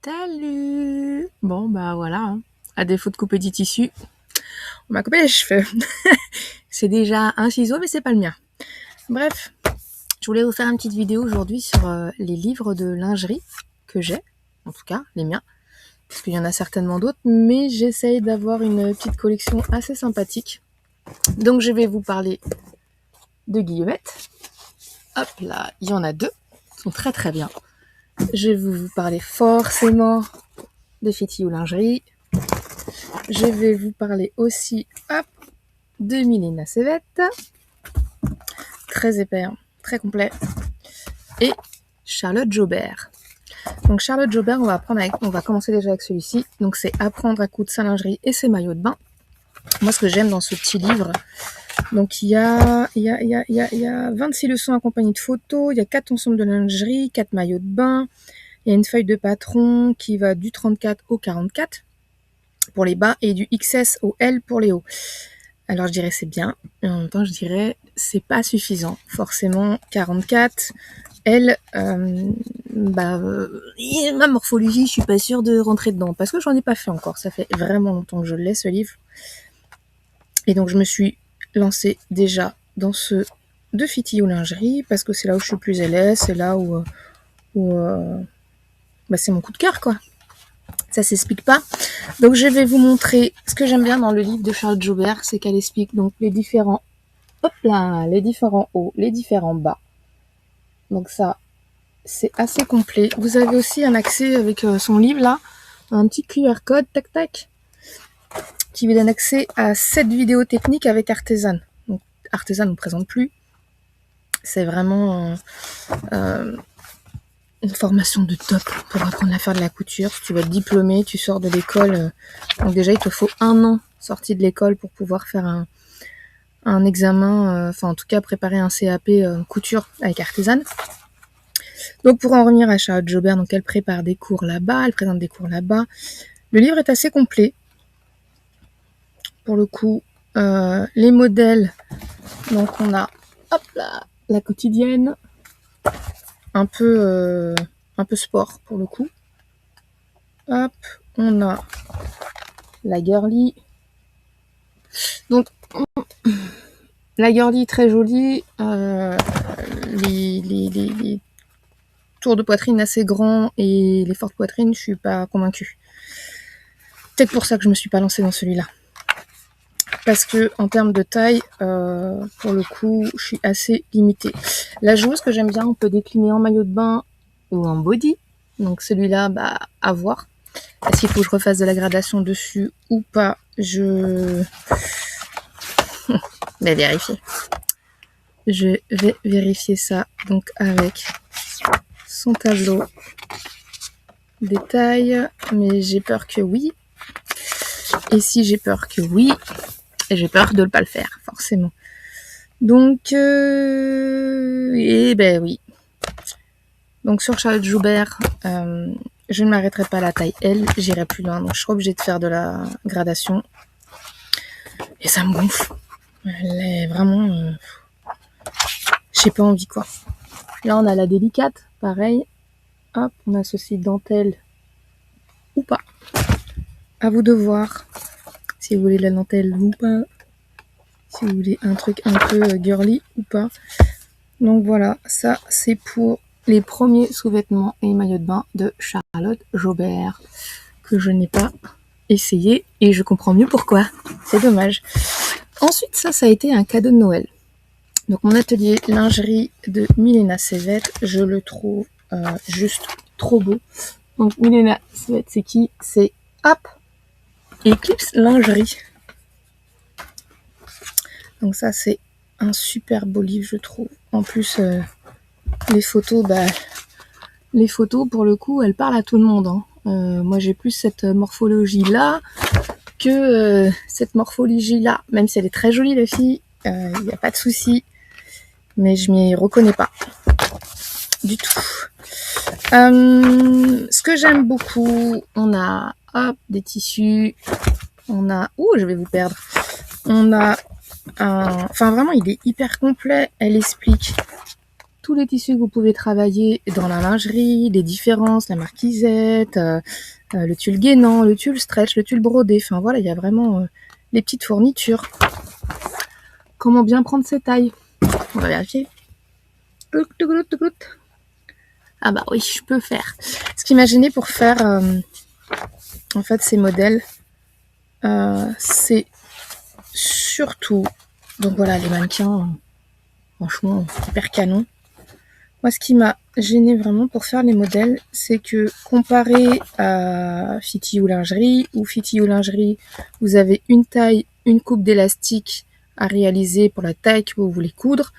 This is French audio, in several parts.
Salut! Bon, bah voilà, hein. À défaut de couper du tissu, on m'a coupé les cheveux. C'est déjà un ciseau, mais c'est pas le mien. Bref, je voulais vous faire une petite vidéo aujourd'hui sur les livres de lingerie que j'ai, en tout cas les miens, parce qu'il y en a certainement d'autres, mais j'essaye d'avoir une petite collection assez sympathique. Donc je vais vous parler de Guillemette. Hop là, il y en a deux, ils sont très très bien. Je vais vous parler forcément de Fiti ou lingerie. Je vais vous parler aussi de Milena Sevette, très épais, hein, très complet, et Charlotte Jobert. Donc Charlotte Jobert, on va commencer déjà avec celui-ci. Donc c'est Apprendre à coudre sa lingerie et ses maillots de bain. Moi, ce que j'aime dans ce petit livre, donc il y a 26 leçons accompagnées de photos, il y a 4 ensembles de lingerie, 4 maillots de bain, il y a une feuille de patron qui va du 34 au 44 pour les bas et du XS au L pour les hauts. Alors je dirais c'est bien, et en même temps je dirais c'est pas suffisant. Forcément 44, L, ma morphologie, je suis pas sûre de rentrer dedans, parce que j'en ai pas fait encore, ça fait vraiment longtemps que je l'ai ce livre. Et donc je me suis lancée déjà dans ce de Fiti ou lingerie, parce que c'est là où je suis plus à l'aise, c'est là où c'est mon coup de cœur quoi. Ça s'explique pas. Donc je vais vous montrer ce que j'aime bien dans le livre de Charlotte Jobert, c'est qu'elle explique donc les différents hauts, les différents bas. Donc ça, c'est assez complet. Vous avez aussi un accès avec son livre là, un petit QR code, tac tac, qui vous donne accès à 7 vidéos techniques avec Artisan. Donc Artisan ne présente plus. C'est vraiment une formation de top pour apprendre à faire de la couture. Si tu vas être diplômé, tu sors de l'école. Donc déjà, il te faut 1 an sorti de l'école pour pouvoir faire un examen, en tout cas préparer un CAP couture avec Artisan. Donc pour en revenir à Charlotte Jobert, donc elle prépare des cours là-bas, elle présente des cours là-bas. Le livre est assez complet. Pour le coup, les modèles, donc on a la quotidienne, un peu sport pour le coup. Hop, on a la girly. Donc la girly très jolie, les tours de poitrine assez grands et les fortes poitrines, je suis pas convaincue. Peut-être pour ça que je me suis pas lancée dans celui-là. Parce que en termes de taille, pour le coup, je suis assez limitée. La joueuse que j'aime bien, on peut décliner en maillot de bain ou en body. Donc celui-là, à voir. Est-ce qu'il faut que je refasse de la gradation dessus ou pas? Je vais vérifier. Je vais vérifier ça donc avec son tableau des tailles, mais j'ai peur que oui. Et si j'ai peur que oui, j'ai peur de ne pas le faire, forcément. Donc, oui. Donc sur Charlotte Jobert, je ne m'arrêterai pas à la taille L, j'irai plus loin. Donc je serai obligée de faire de la gradation. Et ça me gonfle. Elle est vraiment... j'ai pas envie quoi. Là on a la délicate, pareil. Hop, on associe dentelle ou pas. À vous de voir si vous voulez la dentelle ou pas. Si vous voulez un truc un peu girly ou pas. Donc voilà, ça c'est pour les premiers sous-vêtements et maillots de bain de Charlotte Jobert, que je n'ai pas essayé et je comprends mieux pourquoi. C'est dommage. Ensuite, ça a été un cadeau de Noël. Donc mon atelier lingerie de Milena Sevette, je le trouve juste trop beau. Donc Milena Sevette, c'est qui? C'est Eclipse Lingerie. Donc ça c'est un super beau livre je trouve. En plus les photos pour le coup elles parlent à tout le monde. Hein. Moi j'ai plus cette morphologie là que cette morphologie là. Même si elle est très jolie la fille, il n'y a pas de souci. Mais je m'y reconnais pas du tout. Ce que j'aime beaucoup, on a des tissus, on a... je vais vous perdre. On a vraiment il est hyper complet, elle explique tous les tissus que vous pouvez travailler dans la lingerie, les différences, la marquisette, le tulle gainant, le tulle stretch, le tulle brodé. Enfin voilà, il y a vraiment les petites fournitures. Comment bien prendre ses tailles? On va vérifier. Ah bah oui, je peux faire. Ce qui m'a gêné pour faire en fait ces modèles, c'est surtout, donc voilà, les mannequins, franchement, hyper canon. Moi, ce qui m'a gêné vraiment pour faire les modèles, c'est que comparé à Fiti ou Lingerie, vous avez une taille, une coupe d'élastique à réaliser pour la taille que vous voulez coudre.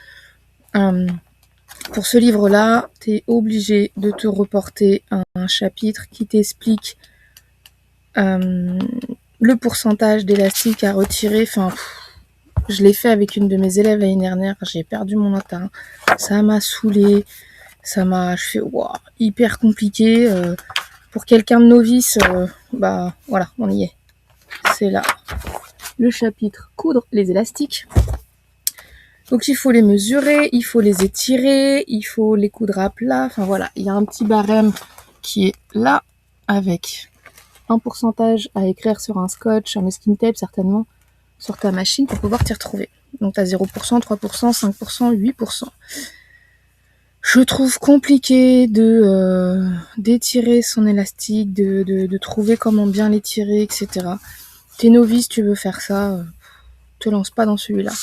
Pour ce livre-là, tu es obligé de te reporter un chapitre qui t'explique le pourcentage d'élastique à retirer. Enfin, je l'ai fait avec une de mes élèves l'année dernière, j'ai perdu mon latin. Ça m'a saoulé. Je fais, wow, hyper compliqué. Pour quelqu'un de novice, bah voilà, on y est. C'est là le chapitre coudre les élastiques. Donc il faut les mesurer, il faut les étirer, il faut les coudre à plat. Enfin voilà, il y a un petit barème qui est là avec un pourcentage à écrire sur un scotch, un masking tape certainement, sur ta machine pour pouvoir t'y retrouver. Donc tu as 0%, 3%, 5%, 8%. Je trouve compliqué d'étirer son élastique, de trouver comment bien l'étirer, etc. T'es novice, tu veux faire ça, te lance pas dans celui-là.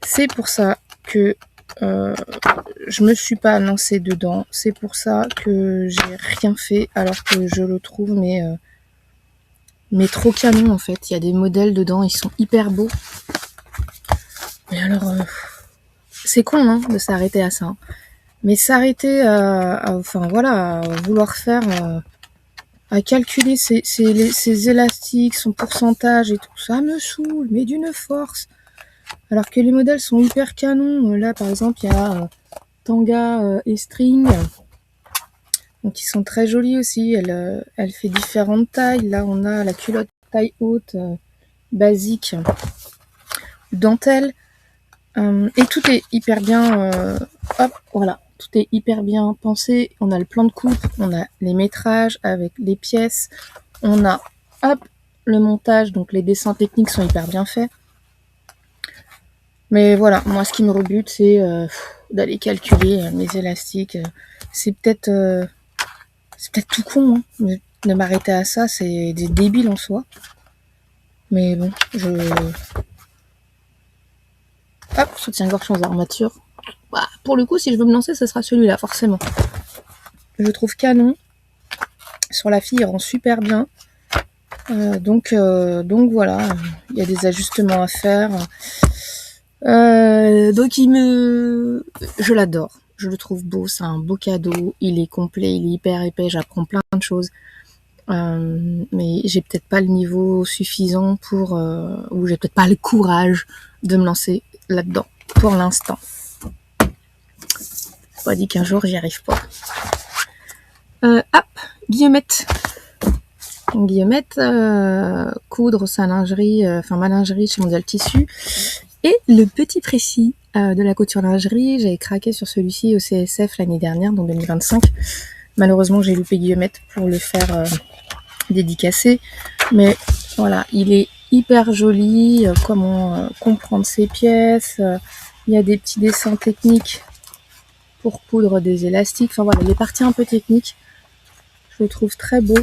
C'est pour ça que je me suis pas lancée dedans. C'est pour ça que j'ai rien fait alors que je le trouve mais trop canon en fait. Il y a des modèles dedans, ils sont hyper beaux. Mais alors, c'est con hein, de s'arrêter à ça. Hein. Mais s'arrêter à vouloir faire, à calculer ses élastiques, son pourcentage et tout ça me saoule, mais d'une force. Alors que les modèles sont hyper canons. Là, par exemple, il y a Tanga et String. Donc, ils sont très jolis aussi. Elle fait différentes tailles. Là, on a la culotte taille haute, basique, dentelle. Et tout est hyper bien... hop, voilà. Tout est hyper bien pensé. On a le plan de coupe, on a les métrages avec les pièces. On a, hop, le montage. Donc, les dessins techniques sont hyper bien faits. Mais voilà, moi, ce qui me rebute, c'est d'aller calculer mes élastiques. C'est peut-être tout con, hein, de m'arrêter à ça. C'est des débiles en soi. Mais bon, hop, soutien-gorge sans armature. Bah, pour le coup, si je veux me lancer, ce sera celui-là, forcément. Je trouve canon. Sur la fille, il rend super bien. Donc voilà, il y a des ajustements à faire. Donc je l'adore. Je le trouve beau, c'est un beau cadeau. Il est complet, il est hyper épais, j'apprends plein de choses. Mais j'ai peut-être pas le niveau suffisant ou j'ai peut-être pas le courage de me lancer là-dedans pour l'instant. Pas dit qu'un jour j'y arrive pas. Guillemette. Guillemette, coudre sa lingerie, ma lingerie chez Mondial Tissu. Et le petit précis de la couture lingerie, j'avais craqué sur celui-ci au CSF l'année dernière, donc 2025. Malheureusement, j'ai loupé Guillemette pour le faire dédicacer. Mais voilà, il est hyper joli, comment comprendre ses pièces. Il y a des petits dessins techniques pour coudre des élastiques. Enfin voilà, les parties un peu techniques, je le trouve très beau.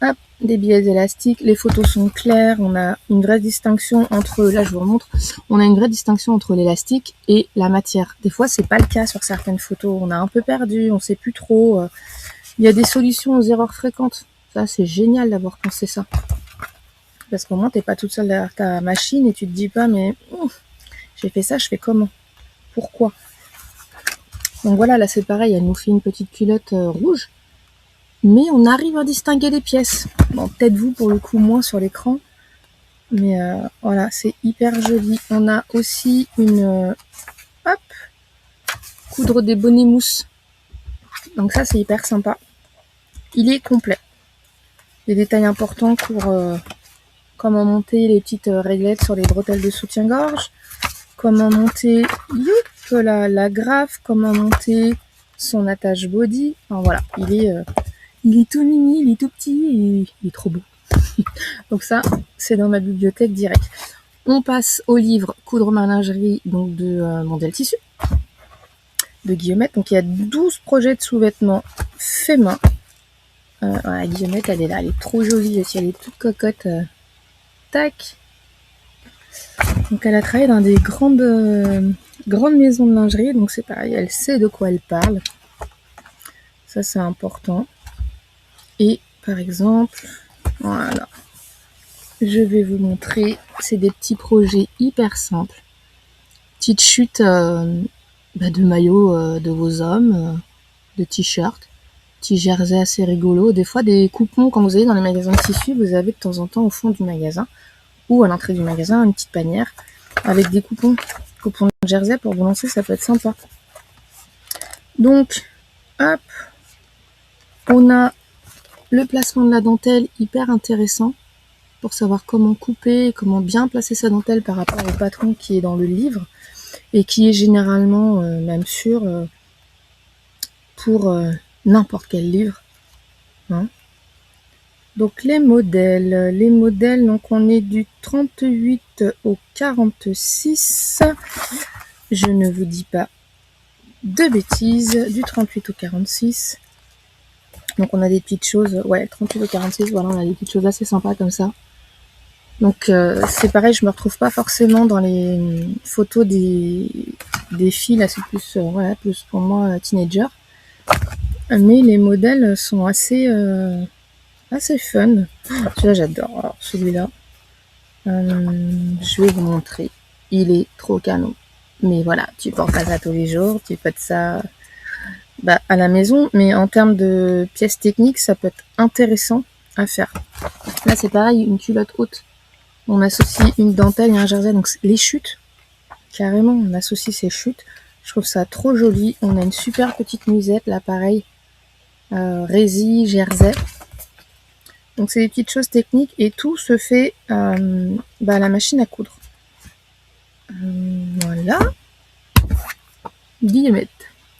Hop, des billets élastiques, les photos sont claires, on a une vraie distinction entre, là je vous remontre, on a une vraie distinction entre l'élastique et la matière. Des fois c'est pas le cas sur certaines photos, on a un peu perdu, on sait plus trop. Il y a des solutions aux erreurs fréquentes. Ça c'est génial d'avoir pensé ça. Parce qu'au moins t'es pas toute seule derrière ta machine et tu te dis pas mais j'ai fait ça, je fais comment? Pourquoi? Donc voilà, là c'est pareil, elle nous fait une petite culotte rouge. Mais on arrive à distinguer les pièces. Bon, peut-être vous, pour le coup, moins sur l'écran. Mais voilà, c'est hyper joli. On a aussi une... coudre des bonnets mousse. Donc ça, c'est hyper sympa. Il est complet. Des détails importants pour comment monter les petites réglettes sur les bretelles de soutien-gorge. Comment monter peu la graffe, comment monter son attache body. Enfin voilà, il est tout mini, il est tout petit et il est trop beau. Donc ça, c'est dans ma bibliothèque direct. On passe au livre Coudre ma lingerie, donc de Mondial Tissu, de Guillemette. Donc il y a 12 projets de sous-vêtements faits main. Voilà, Guillemette, elle est là, elle est trop jolie aussi, elle est toute cocotte. Tac. Donc elle a travaillé dans des grandes maisons de lingerie, donc c'est pareil, elle sait de quoi elle parle. Ça, c'est important. Et par exemple, voilà, je vais vous montrer, c'est des petits projets hyper simples. Petite chute de maillots de vos hommes, de t-shirts, petit jersey assez rigolo. Des fois, des coupons, quand vous allez dans les magasins de tissus, vous avez de temps en temps au fond du magasin ou à l'entrée du magasin une petite panière avec des coupons de jersey pour vous lancer, ça peut être sympa. Donc, hop, on a le placement de la dentelle hyper intéressant pour savoir comment couper, comment bien placer sa dentelle par rapport au patron qui est dans le livre et qui est généralement même sûr pour n'importe quel livre. Hein. Donc les modèles, donc on est du 38 au 46. Je ne vous dis pas de bêtises, du 38 au 46. Donc on a des petites choses, ouais, 38 au 46, voilà, on a des petites choses assez sympas comme ça. Donc c'est pareil, je me retrouve pas forcément dans les photos des filles, là c'est plus, voilà, plus pour moi teenager. Mais les modèles sont assez fun. Celui-là j'adore, alors celui-là, je vais vous montrer, il est trop canon. Mais voilà, tu portes pas ça tous les jours, tu peux ça à la maison, mais en termes de pièces techniques, ça peut être intéressant à faire. Là c'est pareil, une culotte haute. On associe une dentelle et un jersey, donc les chutes, carrément, on associe ces chutes. Je trouve ça trop joli. On a une super petite nuisette, là, pareil, rési, jersey. Donc c'est des petites choses techniques et tout se fait à la machine à coudre. Voilà. Guillemette.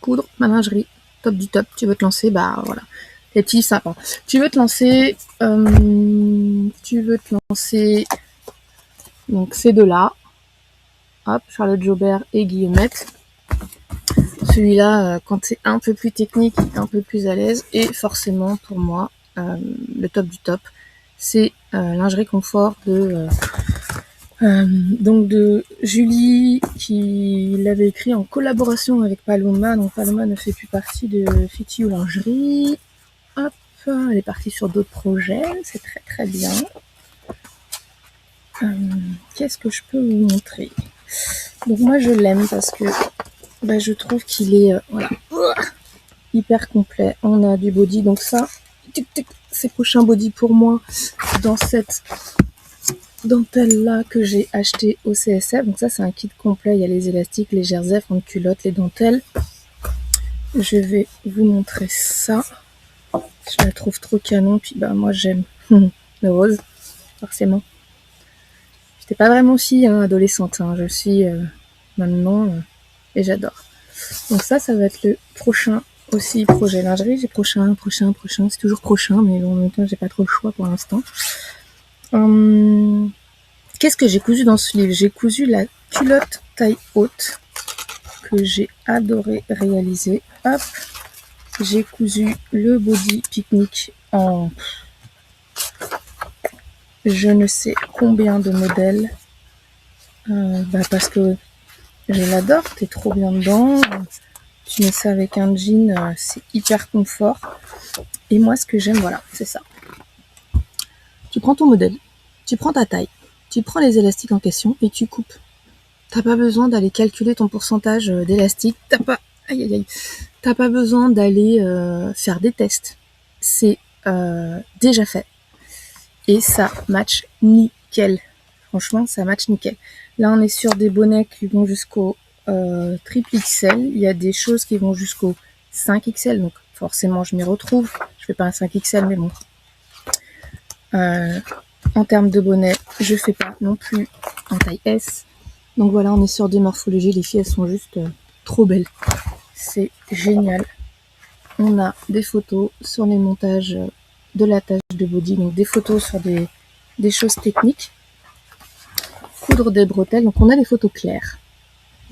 Coudre ma lingerie. Top du top. Tu veux te lancer, voilà. Les petits sympas. Tu veux te lancer. Donc ces deux-là. Hop, Charlotte Jobert et Guillemette. Celui-là, quand c'est un peu plus technique, un peu plus à l'aise. Et forcément, pour moi, le top du top, c'est Lingerie Confort donc de Julie, qui l'avait écrit en collaboration avec Paloma. Donc Paloma ne fait plus partie de Fiti ou Lingerie. Hop, elle est partie sur d'autres projets, c'est très très bien. Qu'est-ce que je peux vous montrer? Donc moi je l'aime parce que je trouve qu'il est hyper complet. On a du body, donc ça, c'est prochain body pour moi dans cette dentelle là que j'ai acheté au CSF. Donc ça c'est un kit complet, il y a les élastiques, les jerseys, fond de culotte, les dentelles. Je vais vous montrer ça. Je la trouve trop canon, puis moi j'aime le rose, forcément. J'étais pas vraiment fille adolescente, je suis maintenant et j'adore. Donc ça va être le prochain aussi projet lingerie. J'ai prochain, c'est toujours prochain, mais en même temps j'ai pas trop le choix pour l'instant. Qu'est-ce que j'ai cousu dans ce livre? J'ai cousu la culotte taille haute que j'ai adoré réaliser. Hop, j'ai cousu le body pique-nique en je ne sais combien de modèles parce que je l'adore, t'es trop bien dedans, tu mets ça avec un jean, c'est hyper confort et moi ce que j'aime, voilà, c'est ça. Tu prends ton modèle, tu prends ta taille, tu prends les élastiques en question et tu coupes. T'as pas besoin d'aller calculer ton pourcentage d'élastique, t'as pas besoin d'aller faire des tests, c'est déjà fait. Et ça match nickel. Franchement, ça match nickel. Là, on est sur des bonnets qui vont jusqu'au triple XL. Il y a des choses qui vont jusqu'au 5XL. Donc, forcément, je m'y retrouve. Je fais pas un 5XL, mais bon. En termes de bonnets, je fais pas non plus en taille S. Donc voilà, on est sur des morphologies. Les filles, elles sont juste trop belle. C'est génial. On a des photos sur les montages de la tâche de body, donc des photos sur des choses techniques. Coudre des bretelles, donc on a des photos claires.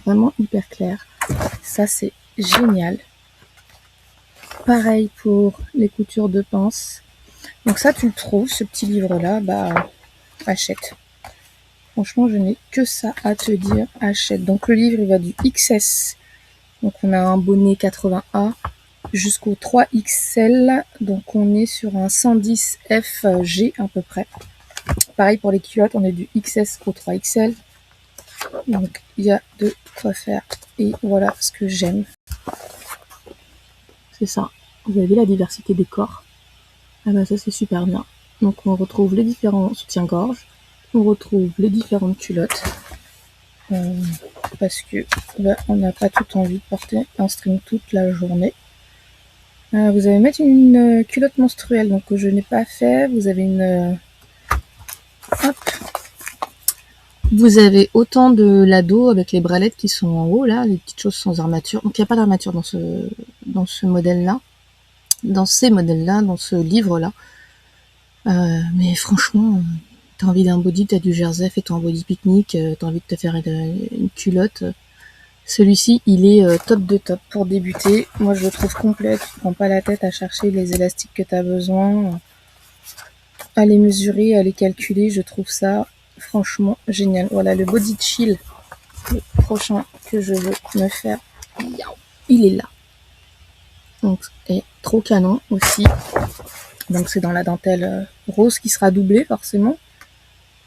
Vraiment hyper claires. Ça, c'est génial. Pareil pour les coutures de pince. Donc ça, tu le trouves, ce petit livre-là, bah, achète. Franchement, je n'ai que ça à te dire, achète. Donc le livre, il va du XS. Donc on a un bonnet 80A jusqu'au 3XL. Donc on est sur un 110FG à peu près. Pareil pour les culottes, on est du XS au 3XL. Donc il y a de quoi faire. Et voilà ce que j'aime. C'est ça. Vous avez la diversité des corps. Ah bah ça c'est super bien. Donc on retrouve les différents soutiens-gorge. On retrouve les différentes culottes. Parce que bah, on n'a pas tout envie de porter un string toute la journée. Vous allez mettre une culotte menstruelle, donc que je n'ai pas fait. Vous avez une... hop. Vous avez autant de l'ado avec les bralettes qui sont en haut, là, les petites choses sans armature. Donc il n'y a pas d'armature dans ce modèle-là. Dans ces modèles-là, dans ce livre-là. Mais franchement, t'as envie d'un body, t'as du jersey, fais-toi un body pique-nique, t'as envie de te faire une culotte. Celui-ci, il est top de top pour débuter. Moi, je le trouve complet. Tu te prends pas la tête à chercher les élastiques que tu as besoin, à les mesurer, à les calculer. Je trouve ça franchement génial. Voilà, le body chill, le prochain que je veux me faire. Il est là. Donc, et trop canon aussi. Donc, c'est dans la dentelle rose qui sera doublée forcément.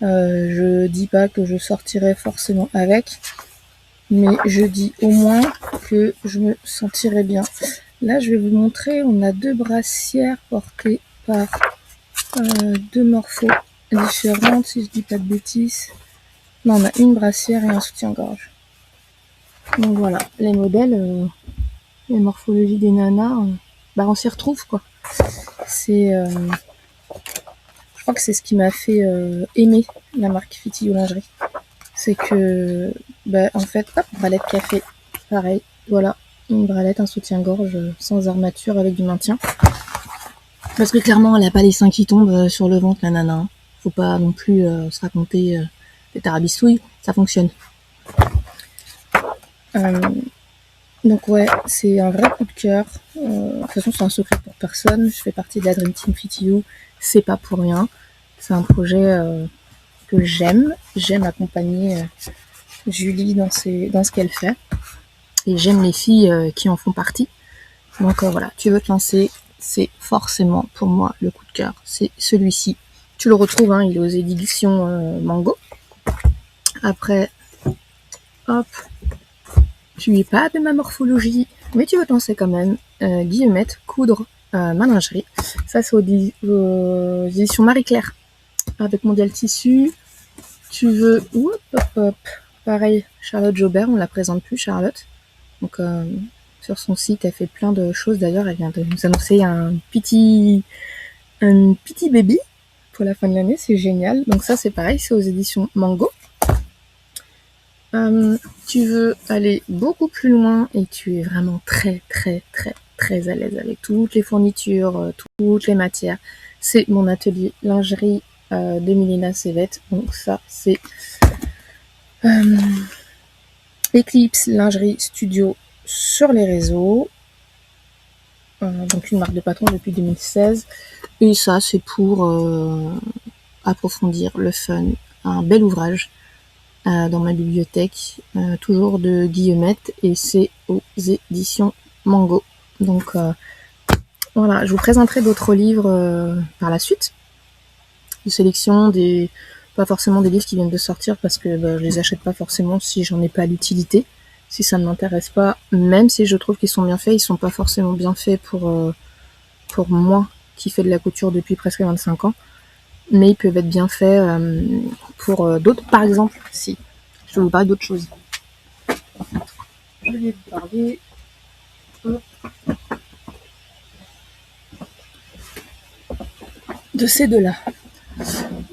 Je dis pas que je sortirai forcément avec. Mais je dis au moins que je me sentirai bien. Là, je vais vous montrer, on a deux brassières portées par deux morphos différentes, si je dis pas de bêtises. Non, on a une brassière et un soutien-gorge. Donc voilà, les modèles, les morphologies des nanas, bah on s'y retrouve quoi. C'est, je crois que c'est ce qui m'a fait aimer la marque Fitio Lingerie. C'est que, bah, en fait, hop, bralette café, pareil, voilà, une bralette, un soutien-gorge sans armature avec du maintien. Parce que clairement, elle a pas les seins qui tombent sur le ventre, la nana. Faut pas non plus se raconter des tarabistouilles, ça fonctionne. Donc ouais, c'est un vrai coup de cœur. De toute façon, c'est un secret pour personne. Je fais partie de la Dream Team Fit You, c'est pas pour rien. C'est un projet que j'aime. J'aime accompagner Julie dans ce qu'elle fait. Et j'aime les filles qui en font partie. Donc voilà, tu veux te lancer, c'est forcément pour moi le coup de cœur. C'est celui-ci. Tu le retrouves, hein, il est aux éditions Mango. Après, hop, tu es pas de ma morphologie, mais tu veux te lancer quand même. Guillemette, coudre, ma lingerie. Ça, c'est aux éditions Marie-Claire. Avec Mondial Tissu. Tu veux, hop, pareil, Charlotte Jobert, on la présente plus, Charlotte. Donc, sur son site, elle fait plein de choses. D'ailleurs, elle vient de nous annoncer un petit baby pour la fin de l'année. C'est génial. Donc ça, c'est pareil, c'est aux éditions Mango. Tu veux aller beaucoup plus loin et tu es vraiment très, très, très, très à l'aise avec toutes les fournitures, toutes les matières. C'est mon atelier lingerie de Milena Cevette. Donc ça, c'est Eclipse Lingerie Studio sur les réseaux. Donc une marque de patron depuis 2016. Et ça, c'est pour approfondir le fun. Un bel ouvrage dans ma bibliothèque, toujours de Guillemette, et c'est aux éditions Mango. Donc voilà, je vous présenterai d'autres livres par la suite. Une sélection pas forcément des livres qui viennent de sortir parce que je les achète pas forcément si j'en ai pas l'utilité. Si ça ne m'intéresse pas, même si je trouve qu'ils sont bien faits, ils sont pas forcément bien faits pour moi qui fais de la couture depuis presque 25 ans. Mais ils peuvent être bien faits pour d'autres. Par exemple, si je vais vous parler d'autre chose. Je vais vous parler de ces deux-là.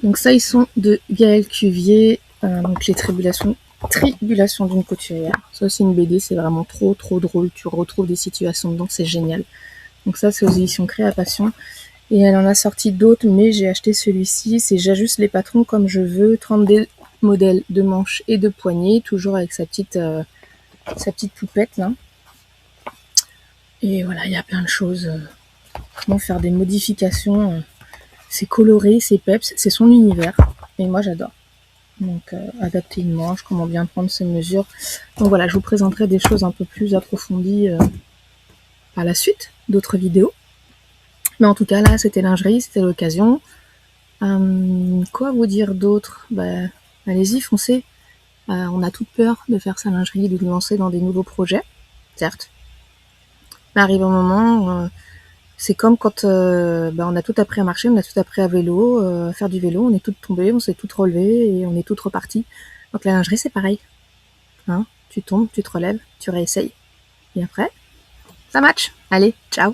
Donc ça, ils sont de Gaël Cuvier. Donc les tribulations Tribulation d'une couturière. Ça, c'est une BD, c'est vraiment trop drôle. Tu retrouves des situations dedans, c'est génial. Donc ça, c'est aux éditions Création. Et elle en a sorti d'autres, mais j'ai acheté celui-ci. C'est J'ajuste les patrons comme je veux. 32 modèles de manches et de poignets, toujours avec sa petite poupette là. Et voilà, il y a plein de choses. Comment faire des modifications. C'est coloré, c'est peps, c'est son univers. Et moi, j'adore. Donc, adapter une manche, comment bien prendre ses mesures. Donc voilà, je vous présenterai des choses un peu plus approfondies par la suite, d'autres vidéos. Mais en tout cas, là, c'était lingerie, c'était l'occasion. Quoi vous dire d'autre? Allez-y, foncez. On a toute peur de faire sa lingerie, de nous lancer dans des nouveaux projets, certes. Mais arrive un moment, c'est comme quand on a tout appris à marcher, on a tout appris à vélo, à faire du vélo, on est toutes tombées, on s'est toutes relevées et on est toutes reparties. Donc la lingerie, c'est pareil. Hein, tu tombes, tu te relèves, tu réessayes. Et après, ça match. Allez, ciao!